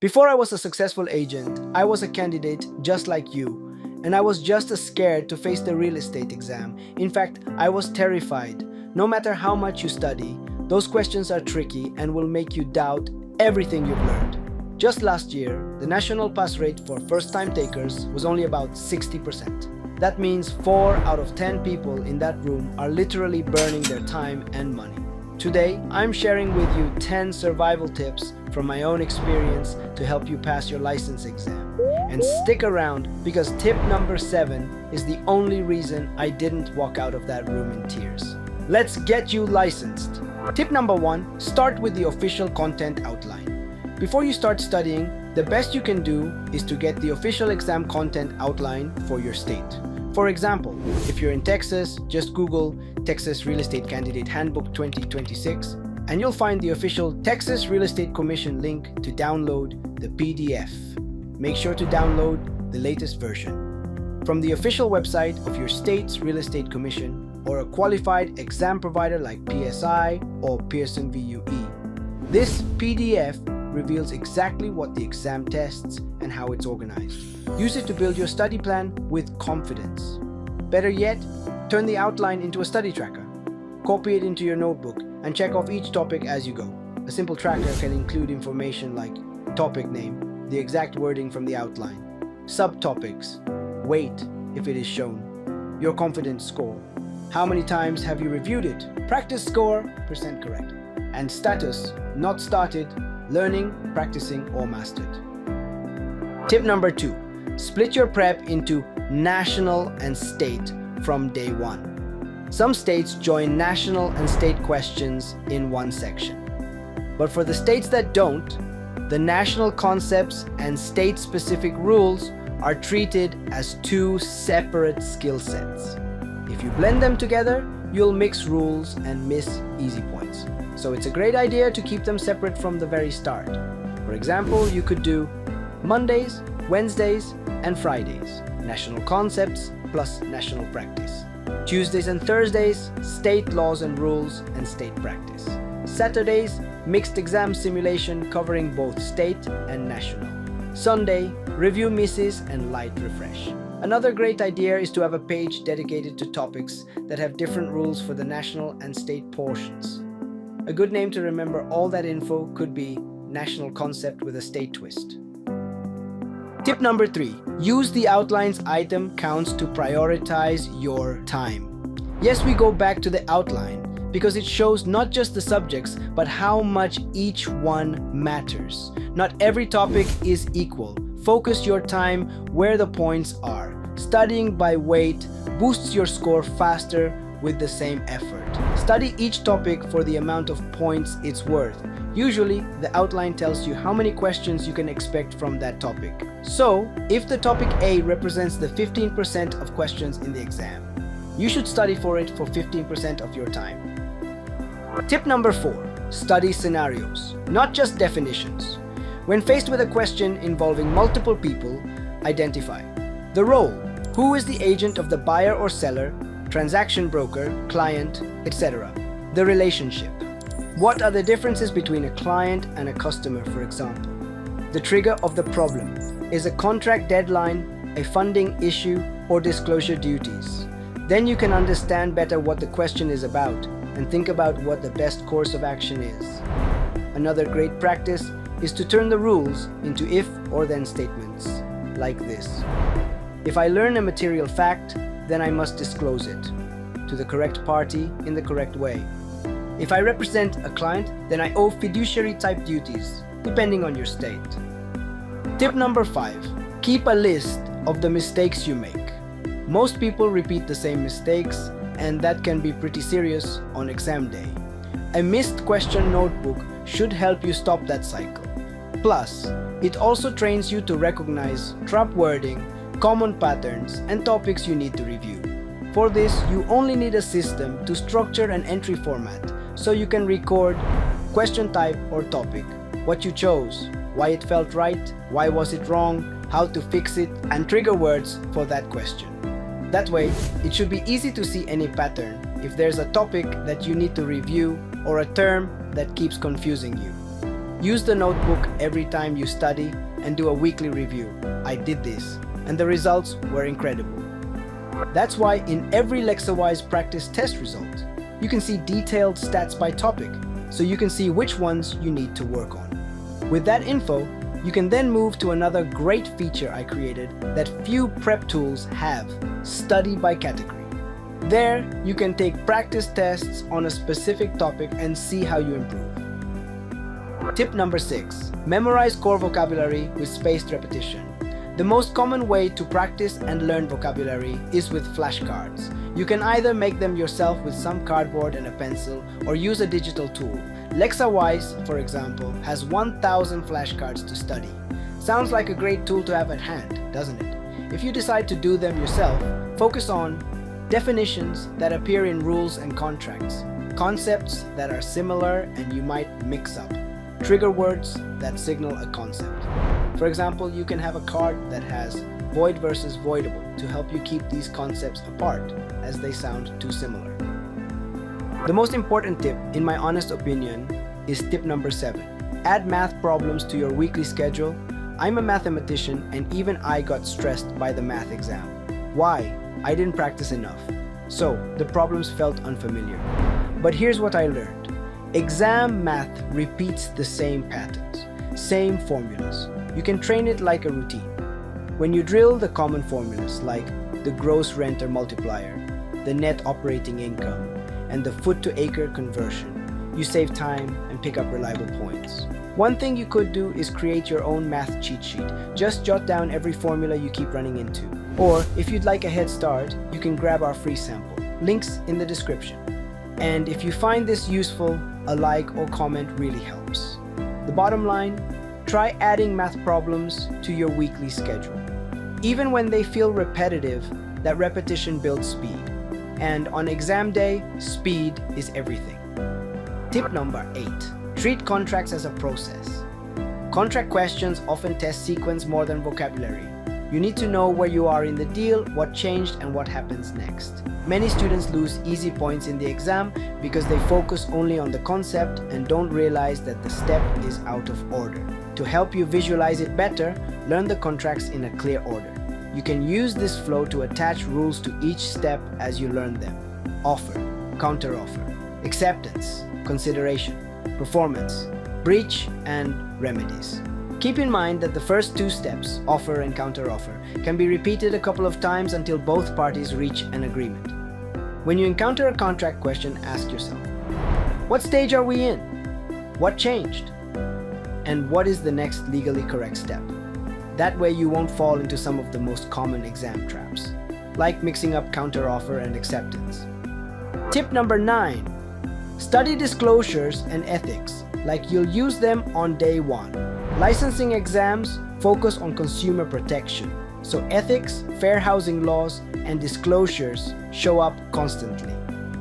Before I was a successful agent, I was a candidate just like you, and I was just as scared to face the real estate exam. In fact, I was terrified. No matter how much you study, those questions are tricky and will make you doubt everything you've learned. Just last year, the national pass rate for first-time takers was only about 60%. That means 4 out of 10 people in that room are literally burning their time and money. Today, I'm sharing with you 10 survival tips from my own experience to help you pass your license exam. And stick around, because tip number 7 is the only reason I didn't walk out of that room in tears. Let's get you licensed. Tip number 1, start with the official content outline. Before you start studying, the best you can do is to get the official exam content outline for your state. For example, if you're in Texas, just Google Texas Real Estate Candidate Handbook 2026 and you'll find the official Texas Real Estate Commission link to download the PDF. Make sure to download the latest version from the official website of your state's Real Estate Commission or a qualified exam provider like PSI or Pearson VUE. This PDF reveals exactly what the exam tests and how it's organized. Use it to build your study plan with confidence. Better yet, turn the outline into a study tracker. Copy it into your notebook and check off each topic as you go. A simple tracker can include information like topic name, the exact wording from the outline, subtopics, weight if it is shown, your confidence score, how many times have you reviewed it, practice score, percent correct, and status, not started, learning, practicing, or mastered. Tip number 2, split your prep into national and state from day 1. Some states join national and state questions in one section. But for the states that don't, the national concepts and state-specific rules are treated as 2 separate skill sets. If you blend them together, you'll mix rules and miss easy points. So it's a great idea to keep them separate from the very start. For example, you could do Mondays, Wednesdays, and Fridays, national concepts plus national practice. Tuesdays and Thursdays, state laws and rules and state practice. Saturdays, mixed exam simulation covering both state and national. Sunday, review misses and light refresh. Another great idea is to have a page dedicated to topics that have different rules for the national and state portions. A good name to remember all that info could be National Concept with a State Twist. Tip number 3, use the outlines item counts to prioritize your time. Yes, we go back to the outline because it shows not just the subjects, but how much each one matters. Not every topic is equal. Focus your time where the points are. Studying by weight boosts your score faster with the same effort. Study each topic for the amount of points it's worth. Usually, the outline tells you how many questions you can expect from that topic. So, if the topic A represents the 15% of questions in the exam, you should study for it for 15% of your time. Tip number 4, study scenarios, not just definitions. When faced with a question involving multiple people, identify the role. Who is the agent of the buyer or seller, transaction broker, client, etc. The relationship. What are the differences between a client and a customer, for example? The trigger of the problem. Is a contract deadline, a funding issue, or disclosure duties? Then you can understand better what the question is about and think about what the best course of action is. Another great practice is to turn the rules into if or then statements, like this. If I learn a material fact, then I must disclose it to the correct party in the correct way. If I represent a client, then I owe fiduciary type duties, depending on your state. Tip number 5, keep a list of the mistakes you make. Most people repeat the same mistakes, and that can be pretty serious on exam day. A missed question notebook should help you stop that cycle. Plus, it also trains you to recognize trap wording, common patterns, and topics you need to review. For this, you only need a system to structure an entry format so you can record question type or topic, what you chose, why it felt right, why was it wrong, how to fix it, and trigger words for that question. That way, it should be easy to see any pattern if there's a topic that you need to review or a term that keeps confusing you. Use the notebook every time you study and do a weekly review. I did this, and the results were incredible. That's why in every Lexawise practice test result, you can see detailed stats by topic, so you can see which ones you need to work on. With that info, you can then move to another great feature I created that few prep tools have: study by category. There, you can take practice tests on a specific topic and see how you improve. Tip number 6. Memorize core vocabulary with spaced repetition. The most common way to practice and learn vocabulary is with flashcards. You can either make them yourself with some cardboard and a pencil or use a digital tool. Lexawise, for example, has 1,000 flashcards to study. Sounds like a great tool to have at hand, doesn't it? If you decide to do them yourself, focus on definitions that appear in rules and contracts, concepts that are similar and you might mix up, trigger words that signal a concept. For example, you can have a card that has void versus voidable to help you keep these concepts apart as they sound too similar. The most important tip, in my honest opinion, is tip number 7. Add math problems to your weekly schedule. I'm a mathematician and even I got stressed by the math exam. Why? I didn't practice enough. So the problems felt unfamiliar. But here's what I learned. Exam math repeats the same patterns, same formulas. You can train it like a routine. When you drill the common formulas like the gross renter multiplier, the net operating income, and the foot to acre conversion, you save time and pick up reliable points. One thing you could do is create your own math cheat sheet. Just jot down every formula you keep running into. Or if you'd like a head start, you can grab our free sample. Links in the description. And if you find this useful, a like or comment really helps. The bottom line, try adding math problems to your weekly schedule. Even when they feel repetitive, that repetition builds speed. And on exam day, speed is everything. Tip number 8. Treat contracts as a process. Contract questions often test sequence more than vocabulary. You need to know where you are in the deal, what changed, and what happens next. Many students lose easy points in the exam because they focus only on the concept and don't realize that the step is out of order. To help you visualize it better, learn the contracts in a clear order. You can use this flow to attach rules to each step as you learn them. Offer, counteroffer, acceptance, consideration, performance, breach, and remedies. Keep in mind that the first 2 steps, offer and counteroffer, can be repeated a couple of times until both parties reach an agreement. When you encounter a contract question, ask yourself, what stage are we in? What changed? And what is the next legally correct step? That way you won't fall into some of the most common exam traps, like mixing up counteroffer and acceptance. Tip number 9. Study disclosures and ethics like you'll use them on day 1. Licensing exams focus on consumer protection, so ethics, fair housing laws, and disclosures show up constantly.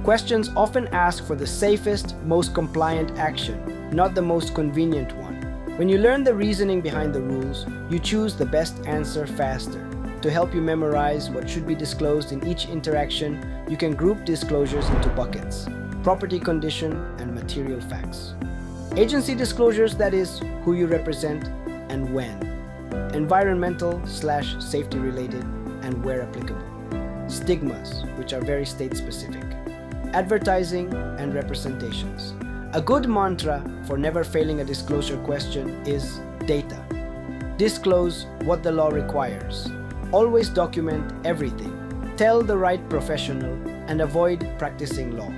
Questions often ask for the safest, most compliant action, not the most convenient one. When you learn the reasoning behind the rules, you choose the best answer faster. To help you memorize what should be disclosed in each interaction, you can group disclosures into buckets: property condition and material facts. Agency disclosures, that is, who you represent and when. Environmental/safety related and where applicable. Stigmas, which are very state specific. Advertising and representations. A good mantra for never failing a disclosure question is data. Disclose what the law requires. Always document everything. Tell the right professional and avoid practicing law.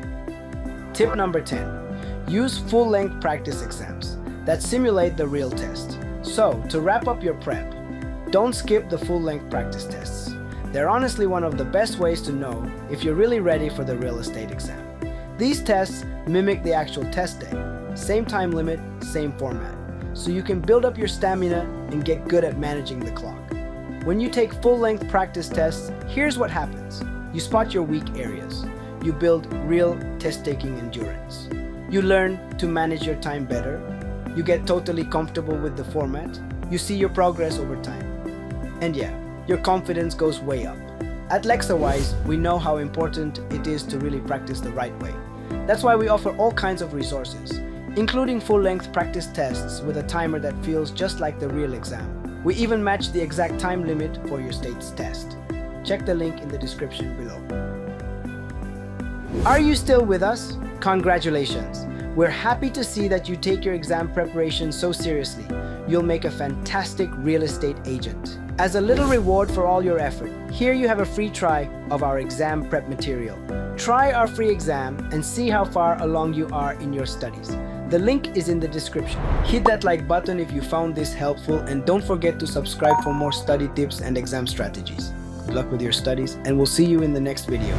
Tip number 10. Use full-length practice exams that simulate the real test. So, to wrap up your prep, don't skip the full-length practice tests. They're honestly one of the best ways to know if you're really ready for the real estate exam. These tests mimic the actual test day. Same time limit, same format. So you can build up your stamina and get good at managing the clock. When you take full-length practice tests, here's what happens. You spot your weak areas. You build real test-taking endurance. You learn to manage your time better. You get totally comfortable with the format. You see your progress over time. And yeah, your confidence goes way up. At Lexawise, we know how important it is to really practice the right way. That's why we offer all kinds of resources. including full-length practice tests with a timer that feels just like the real exam. We even match the exact time limit for your state's test. Check the link in the description below. Are you still with us? Congratulations! We're happy to see that you take your exam preparation so seriously. You'll make a fantastic real estate agent. As a little reward for all your effort, here you have a free try of our exam prep material. Try our free exam and see how far along you are in your studies. The link is in the description. Hit that like button if you found this helpful, and don't forget to subscribe for more study tips and exam strategies. Good luck with your studies, and we'll see you in the next video.